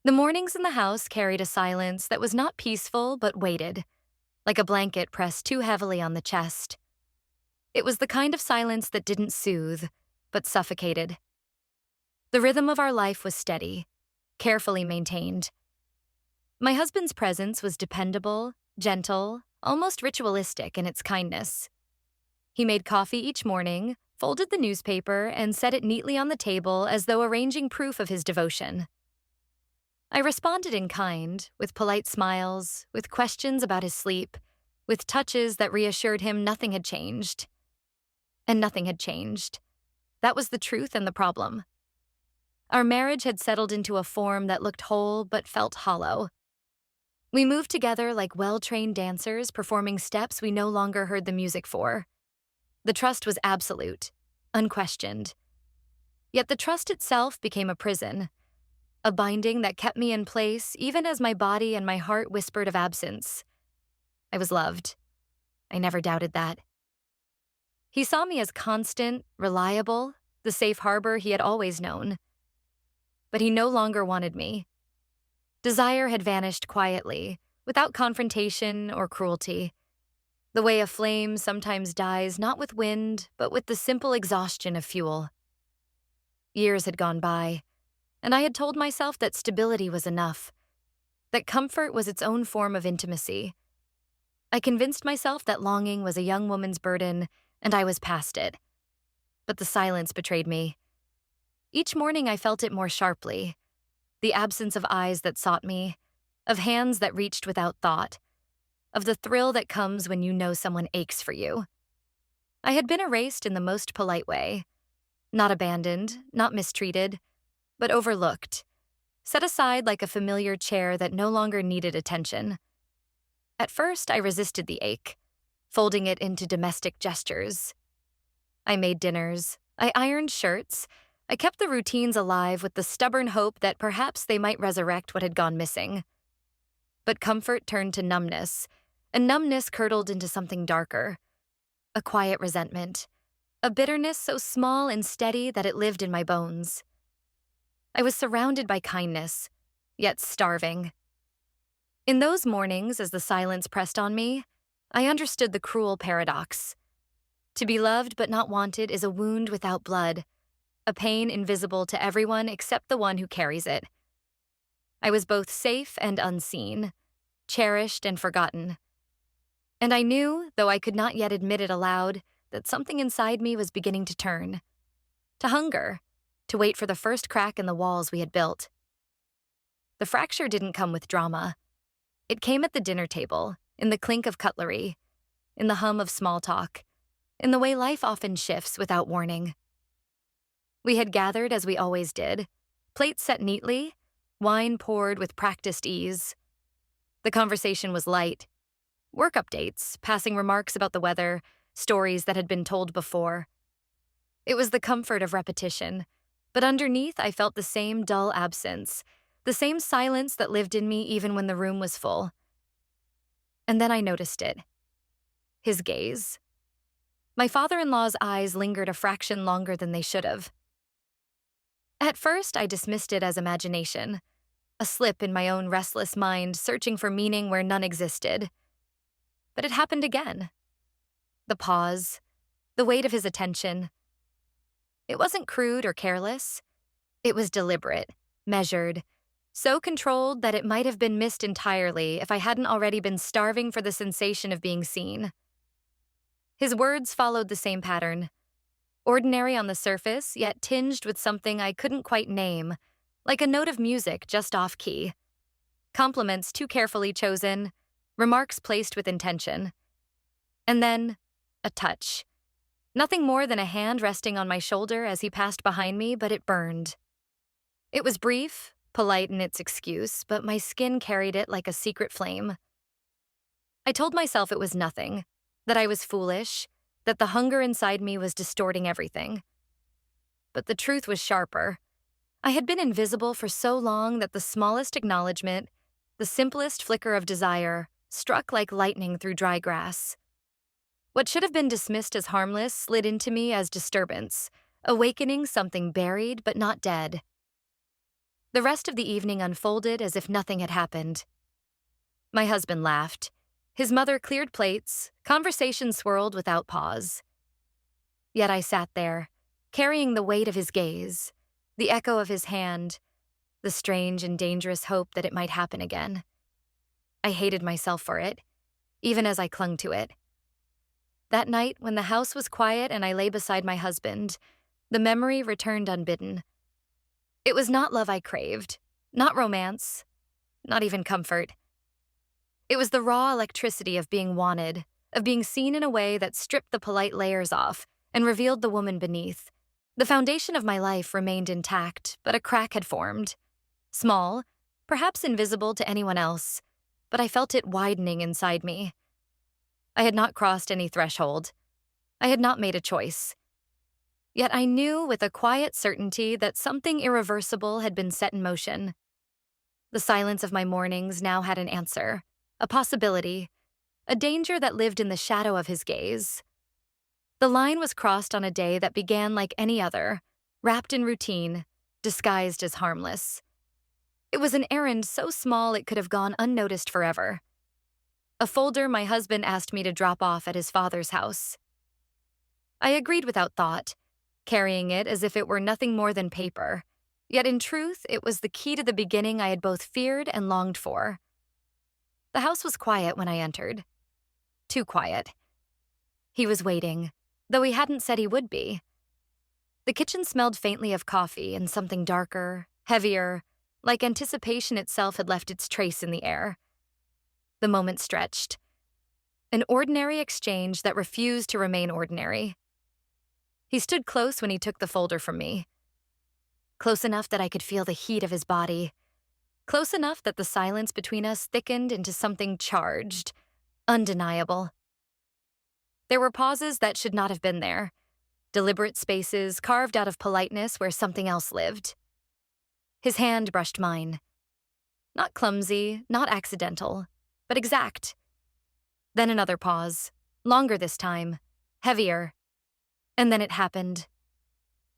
The mornings in the house carried a silence that was not peaceful but weighted, like a blanket pressed too heavily on the chest. It was the kind of silence that didn't soothe, but suffocated. The rhythm of our life was steady, carefully maintained. My husband's presence was dependable, gentle, almost ritualistic in its kindness. He made coffee each morning, folded the newspaper, and set it neatly on the table as though arranging proof of his devotion. I responded in kind, with polite smiles, with questions about his sleep, with touches that reassured him nothing had changed. And nothing had changed. That was the truth and the problem. Our marriage had settled into a form that looked whole but felt hollow. We moved together like well-trained dancers performing steps we no longer heard the music for. The trust was absolute, unquestioned. Yet the trust itself became a prison, a binding that kept me in place even as my body and my heart whispered of absence. I was loved. I never doubted that. He saw me as constant, reliable, the safe harbor he had always known. But he no longer wanted me. Desire had vanished quietly, without confrontation or cruelty. The way a flame sometimes dies not with wind, but with the simple exhaustion of fuel. Years had gone by, and I had told myself that stability was enough, that comfort was its own form of intimacy. I convinced myself that longing was a young woman's burden, and I was past it. But the silence betrayed me. Each morning I felt it more sharply, the absence of eyes that sought me, of hands that reached without thought, of the thrill that comes when you know someone aches for you. I had been erased in the most polite way, not abandoned, not mistreated, but overlooked, set aside like a familiar chair that no longer needed attention. At first, I resisted the ache, folding it into domestic gestures. I made dinners, I ironed shirts, I kept the routines alive with the stubborn hope that perhaps they might resurrect what had gone missing. But comfort turned to numbness, and numbness curdled into something darker, a quiet resentment, a bitterness so small and steady that it lived in my bones. I was surrounded by kindness, yet starving. In those mornings, as the silence pressed on me, I understood the cruel paradox. To be loved but not wanted is a wound without blood, a pain invisible to everyone except the one who carries it. I was both safe and unseen, cherished and forgotten. And I knew, though I could not yet admit it aloud, that something inside me was beginning to turn, to hunger, to wait for the first crack in the walls we had built. The fracture didn't come with drama. It came at the dinner table, in the clink of cutlery, in the hum of small talk, in the way life often shifts without warning. We had gathered as we always did, plates set neatly, wine poured with practiced ease. The conversation was light. Work updates, passing remarks about the weather, stories that had been told before. It was the comfort of repetition, but underneath I felt the same dull absence, the same silence that lived in me even when the room was full. And then I noticed it. His gaze. My father-in-law's eyes lingered a fraction longer than they should have. At first, I dismissed it as imagination, a slip in my own restless mind searching for meaning where none existed. But it happened again. The pause, the weight of his attention. It wasn't crude or careless. It was deliberate, measured, so controlled that it might have been missed entirely if I hadn't already been starving for the sensation of being seen. His words followed the same pattern. Ordinary on the surface, yet tinged with something I couldn't quite name, like a note of music just off-key. Compliments too carefully chosen, remarks placed with intention. And then, a touch. Nothing more than a hand resting on my shoulder as he passed behind me, but it burned. It was brief, polite in its excuse, but my skin carried it like a secret flame. I told myself it was nothing, that I was foolish, that the hunger inside me was distorting everything. But the truth was sharper. I had been invisible for so long that the smallest acknowledgement, the simplest flicker of desire, struck like lightning through dry grass. What should have been dismissed as harmless slid into me as disturbance, awakening something buried but not dead. The rest of the evening unfolded as if nothing had happened. My husband laughed. His mother cleared plates. Conversation swirled without pause. Yet I sat there, carrying the weight of his gaze, the echo of his hand, the strange and dangerous hope that it might happen again. I hated myself for it, even as I clung to it. That night, when the house was quiet and I lay beside my husband, the memory returned unbidden. It was not love I craved, not romance, not even comfort. It was the raw electricity of being wanted, of being seen in a way that stripped the polite layers off and revealed the woman beneath. The foundation of my life remained intact, but a crack had formed. Small, perhaps invisible to anyone else, but I felt it widening inside me. I had not crossed any threshold. I had not made a choice. Yet I knew with a quiet certainty that something irreversible had been set in motion. The silence of my mornings now had an answer, a possibility, a danger that lived in the shadow of his gaze. The line was crossed on a day that began like any other, wrapped in routine, disguised as harmless. It was an errand so small it could have gone unnoticed forever. A folder my husband asked me to drop off at his father's house. I agreed without thought, carrying it as if it were nothing more than paper. Yet in truth, it was the key to the beginning I had both feared and longed for. The house was quiet when I entered. Too quiet. He was waiting, though he hadn't said he would be. The kitchen smelled faintly of coffee and something darker, heavier, like anticipation itself had left its trace in the air. The moment stretched. An ordinary exchange that refused to remain ordinary. He stood close when he took the folder from me. Close enough that I could feel the heat of his body. Close enough that the silence between us thickened into something charged, undeniable. There were pauses that should not have been there. Deliberate spaces carved out of politeness where something else lived. His hand brushed mine. Not clumsy, not accidental, but exact. Then another pause, longer this time, heavier. And then it happened.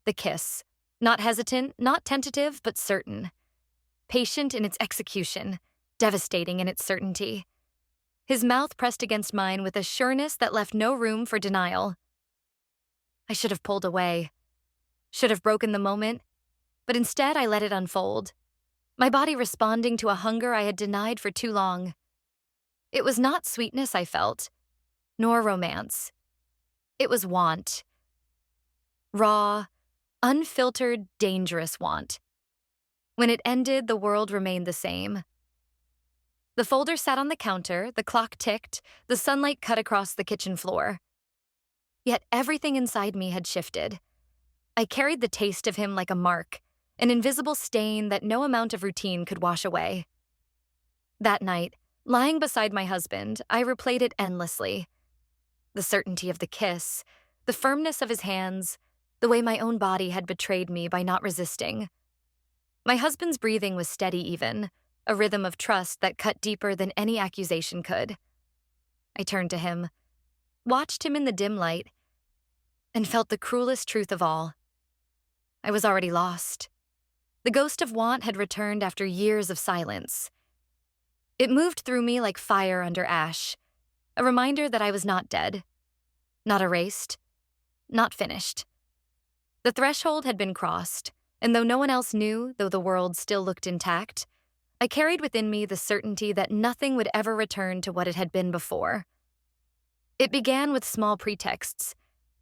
The kiss. Not hesitant, not tentative, but certain. Patient in its execution, devastating in its certainty. His mouth pressed against mine with a sureness that left no room for denial. I should have pulled away. Should have broken the moment, but instead I let it unfold. My body responding to a hunger I had denied for too long. It was not sweetness I felt, nor romance. It was want. Raw, unfiltered, dangerous want. When it ended, the world remained the same. The folder sat on the counter, the clock ticked, the sunlight cut across the kitchen floor. Yet everything inside me had shifted. I carried the taste of him like a mark, an invisible stain that no amount of routine could wash away. That night, lying beside my husband, I replayed it endlessly. The certainty of the kiss, the firmness of his hands, the way my own body had betrayed me by not resisting. My husband's breathing was steady even, a rhythm of trust that cut deeper than any accusation could. I turned to him, watched him in the dim light, and felt the cruelest truth of all. I was already lost. The ghost of want had returned after years of silence. It moved through me like fire under ash, a reminder that I was not dead, not erased, not finished. The threshold had been crossed, and though no one else knew, though the world still looked intact, I carried within me the certainty that nothing would ever return to what it had been before. It began with small pretexts,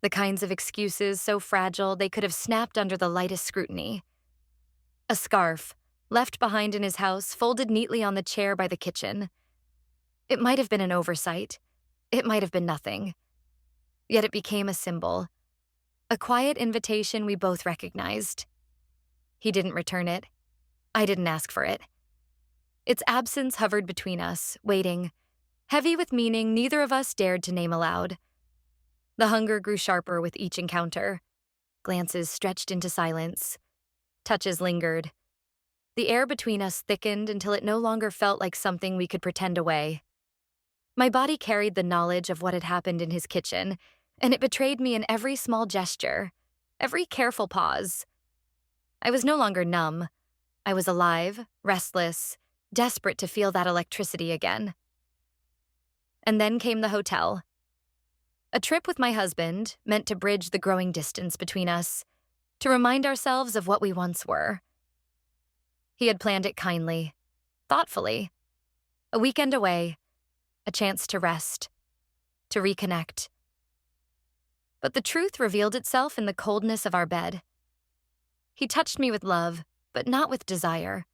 the kinds of excuses so fragile they could have snapped under the lightest scrutiny. A scarf, left behind in his house, folded neatly on the chair by the kitchen. It might have been an oversight. It might have been nothing. Yet it became a symbol, a quiet invitation we both recognized. He didn't return it. I didn't ask for it. Its absence hovered between us, waiting, heavy with meaning neither of us dared to name aloud. The hunger grew sharper with each encounter. Glances stretched into silence. Touches lingered. The air between us thickened until it no longer felt like something we could pretend away. My body carried the knowledge of what had happened in his kitchen, and it betrayed me in every small gesture, every careful pause. I was no longer numb. I was alive, restless, desperate to feel that electricity again. And then came the hotel. A trip with my husband, meant to bridge the growing distance between us, to remind ourselves of what we once were. He had planned it kindly, thoughtfully. A weekend away, a chance to rest, to reconnect. But the truth revealed itself in the coldness of our bed. He touched me with love, but not with desire.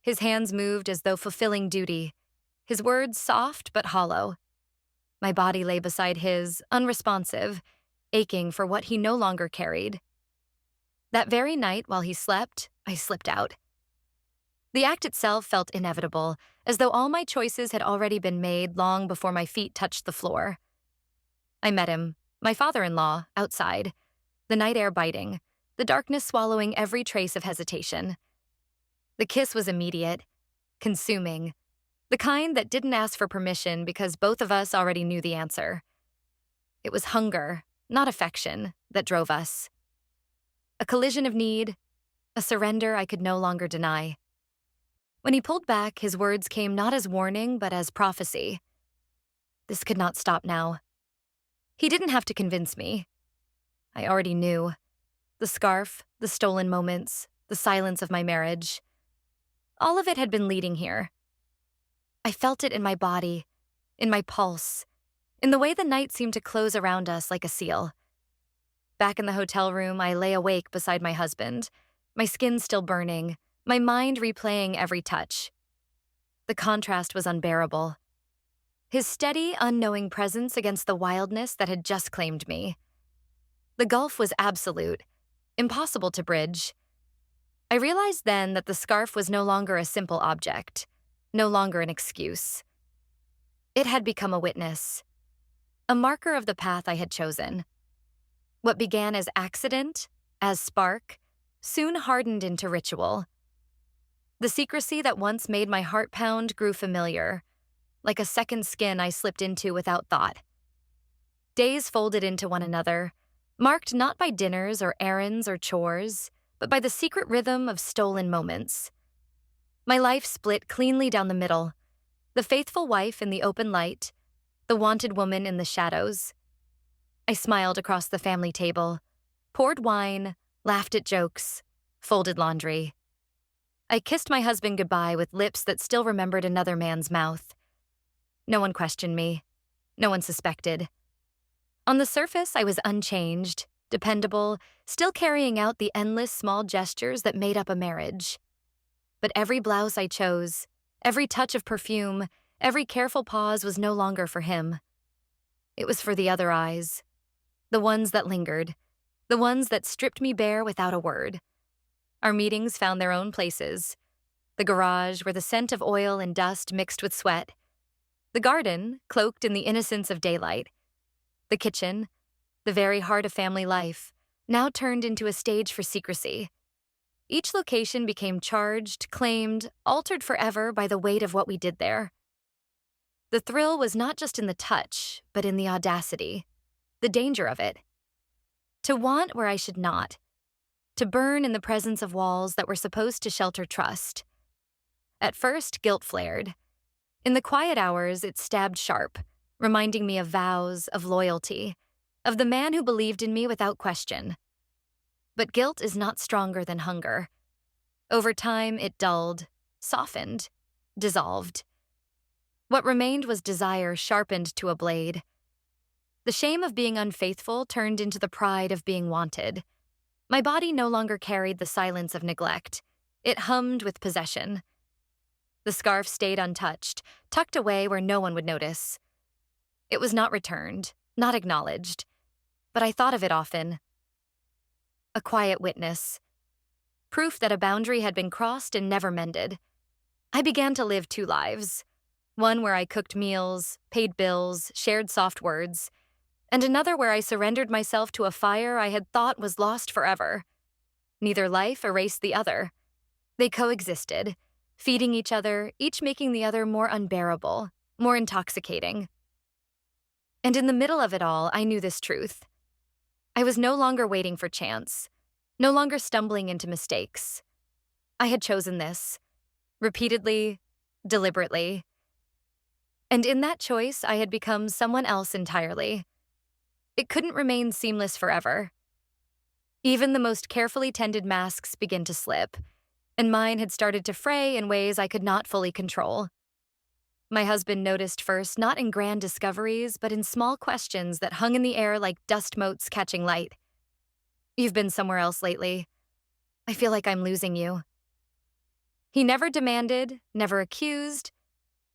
His hands moved as though fulfilling duty, his words soft but hollow. My body lay beside his, unresponsive, aching for what he no longer carried. That very night, while he slept, I slipped out. The act itself felt inevitable, as though all my choices had already been made long before my feet touched the floor. I met him, my father-in-law, outside, the night air biting, the darkness swallowing every trace of hesitation. The kiss was immediate, consuming, the kind that didn't ask for permission because both of us already knew the answer. It was hunger, not affection, that drove us. A collision of need, a surrender I could no longer deny. When he pulled back, his words came not as warning, but as prophecy. This could not stop now. He didn't have to convince me. I already knew. The scarf, the stolen moments, the silence of my marriage. All of it had been leading here. I felt it in my body, in my pulse, in the way the night seemed to close around us like a seal. Back in the hotel room, I lay awake beside my husband, my skin still burning, my mind replaying every touch. The contrast was unbearable. His steady, unknowing presence against the wildness that had just claimed me. The gulf was absolute, impossible to bridge. I realized then that the scarf was no longer a simple object, no longer an excuse. It had become a witness, a marker of the path I had chosen. What began as accident, as spark, soon hardened into ritual. The secrecy that once made my heart pound grew familiar, like a second skin I slipped into without thought. Days folded into one another, marked not by dinners or errands or chores, but by the secret rhythm of stolen moments. My life split cleanly down the middle, the faithful wife in the open light, the wanted woman in the shadows. I smiled across the family table, poured wine, laughed at jokes, folded laundry. I kissed my husband goodbye with lips that still remembered another man's mouth. No one questioned me. No one suspected. On the surface, I was unchanged, dependable, still carrying out the endless small gestures that made up a marriage. But every blouse I chose, every touch of perfume, every careful pause was no longer for him. It was for the other eyes, the ones that lingered, the ones that stripped me bare without a word. Our meetings found their own places. The garage, where the scent of oil and dust mixed with sweat. The garden, cloaked in the innocence of daylight. The kitchen, the very heart of family life, now turned into a stage for secrecy. Each location became charged, claimed, altered forever by the weight of what we did there. The thrill was not just in the touch, but in the audacity, the danger of it. To want where I should not. To burn in the presence of walls that were supposed to shelter trust. At first, guilt flared. In the quiet hours, it stabbed sharp, reminding me of vows, of loyalty, of the man who believed in me without question. But guilt is not stronger than hunger. Over time, it dulled, softened, dissolved. What remained was desire sharpened to a blade. The shame of being unfaithful turned into the pride of being wanted. My body no longer carried the silence of neglect. It hummed with possession. The scarf stayed untouched, tucked away where no one would notice. It was not returned, not acknowledged, but I thought of it often. A quiet witness. Proof that a boundary had been crossed and never mended. I began to live two lives. One where I cooked meals, paid bills, shared soft words, and another where I surrendered myself to a fire I had thought was lost forever. Neither life erased the other. They coexisted, feeding each other, each making the other more unbearable, more intoxicating. And in the middle of it all, I knew this truth. I was no longer waiting for chance, no longer stumbling into mistakes. I had chosen this, repeatedly, deliberately. And in that choice, I had become someone else entirely. It couldn't remain seamless forever. Even the most carefully tended masks began to slip, and mine had started to fray in ways I could not fully control. My husband noticed first not in grand discoveries, but in small questions that hung in the air like dust motes catching light. "You've been somewhere else lately. I feel like I'm losing you." He never demanded, never accused.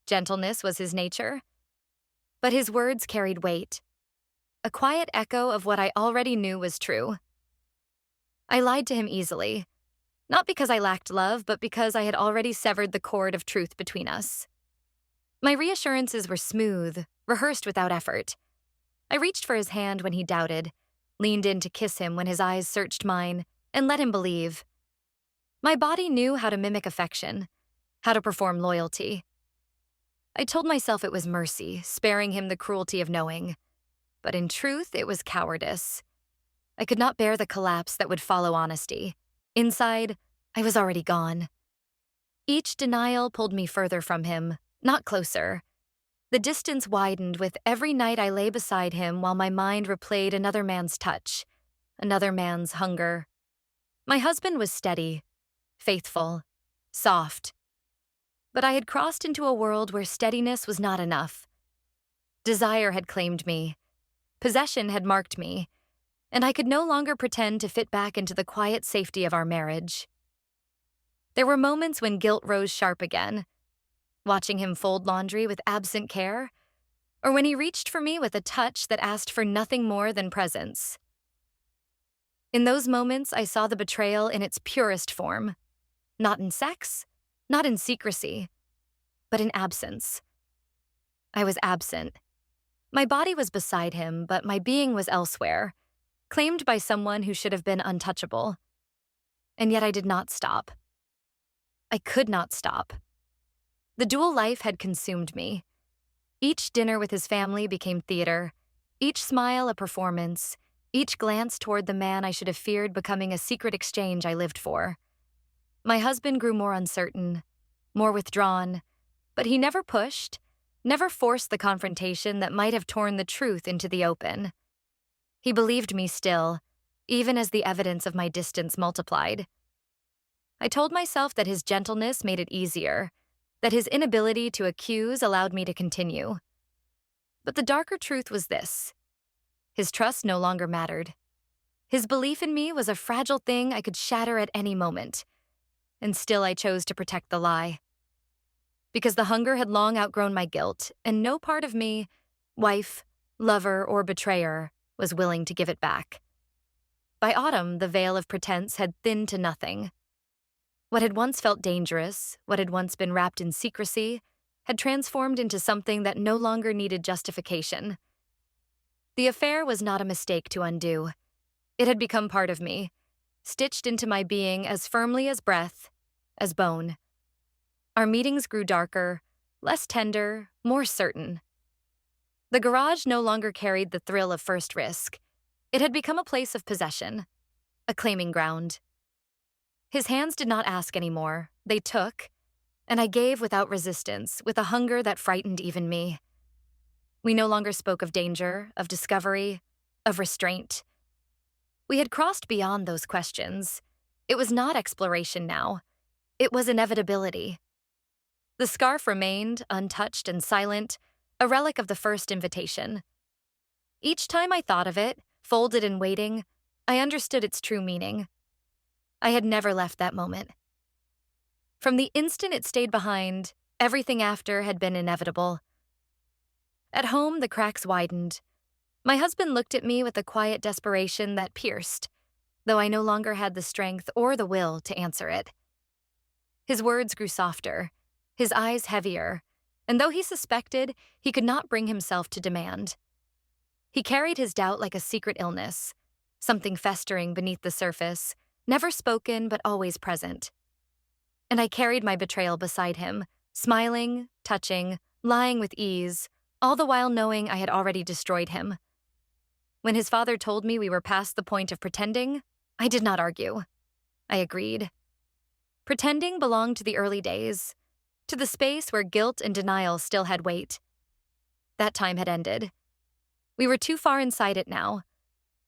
Gentleness was his nature. But his words carried weight, a quiet echo of what I already knew was true. I lied to him easily, not because I lacked love, but because I had already severed the cord of truth between us. My reassurances were smooth, rehearsed without effort. I reached for his hand when he doubted, leaned in to kiss him when his eyes searched mine, and let him believe. My body knew how to mimic affection, how to perform loyalty. I told myself it was mercy, sparing him the cruelty of knowing. But in truth, it was cowardice. I could not bear the collapse that would follow honesty. Inside, I was already gone. Each denial pulled me further from him, not closer. The distance widened with every night I lay beside him while my mind replayed another man's touch, another man's hunger. My husband was steady, faithful, soft. But I had crossed into a world where steadiness was not enough. Desire had claimed me. Possession had marked me, and I could no longer pretend to fit back into the quiet safety of our marriage. There were moments when guilt rose sharp again, watching him fold laundry with absent care, or when he reached for me with a touch that asked for nothing more than presence. In those moments, I saw the betrayal in its purest form, not in sex, not in secrecy, but in absence. I was absent. My body was beside him, but my being was elsewhere, claimed by someone who should have been untouchable. And yet I did not stop. I could not stop. The dual life had consumed me. Each dinner with his family became theater, each smile a performance, each glance toward the man I should have feared becoming a secret exchange I lived for. My husband grew more uncertain, more withdrawn, but he never pushed, never forced the confrontation that might have torn the truth into the open. He believed me still, even as the evidence of my distance multiplied. I told myself that his gentleness made it easier, that his inability to accuse allowed me to continue. But the darker truth was this: his trust no longer mattered. His belief in me was a fragile thing I could shatter at any moment, and still I chose to protect the lie. Because the hunger had long outgrown my guilt, and no part of me, wife, lover, or betrayer, was willing to give it back. By autumn, the veil of pretense had thinned to nothing. What had once felt dangerous, what had once been wrapped in secrecy, had transformed into something that no longer needed justification. The affair was not a mistake to undo. It had become part of me, stitched into my being as firmly as breath, as bone. Our meetings grew darker, less tender, more certain. The garage no longer carried the thrill of first risk. It had become a place of possession, a claiming ground. His hands did not ask anymore. They took, and I gave without resistance, with a hunger that frightened even me. We no longer spoke of danger, of discovery, of restraint. We had crossed beyond those questions. It was not exploration now. It was inevitability. The scarf remained, untouched and silent, a relic of the first invitation. Each time I thought of it, folded and waiting, I understood its true meaning. I had never left that moment. From the instant it stayed behind, everything after had been inevitable. At home, the cracks widened. My husband looked at me with a quiet desperation that pierced, though I no longer had the strength or the will to answer it. His words grew softer, his eyes heavier, and though he suspected, he could not bring himself to demand. He carried his doubt like a secret illness, something festering beneath the surface, never spoken but always present. And I carried my betrayal beside him, smiling, touching, lying with ease, all the while knowing I had already destroyed him. When his father told me we were past the point of pretending, I did not argue. I agreed. Pretending belonged to the early days, to the space where guilt and denial still had weight. That time had ended. We were too far inside it now,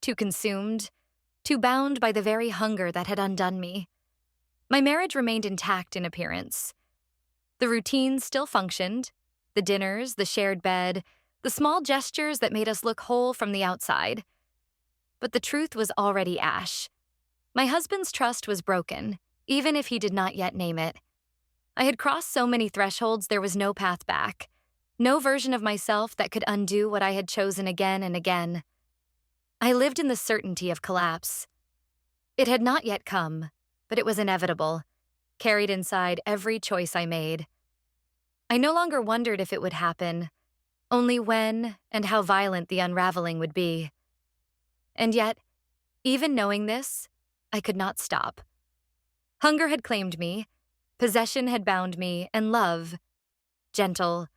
too consumed, too bound by the very hunger that had undone me. My marriage remained intact in appearance. The routines still functioned, the dinners, the shared bed, the small gestures that made us look whole from the outside. But the truth was already ash. My husband's trust was broken, even if he did not yet name it. I had crossed so many thresholds there was no path back, no version of myself that could undo what I had chosen again and again. I lived in the certainty of collapse. It had not yet come, but it was inevitable, carried inside every choice I made. I no longer wondered if it would happen, only when and how violent the unraveling would be. And yet, even knowing this, I could not stop. Hunger had claimed me, possession had bound me, and love, gentle,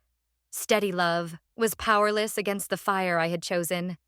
steady love, was powerless against the fire I had chosen.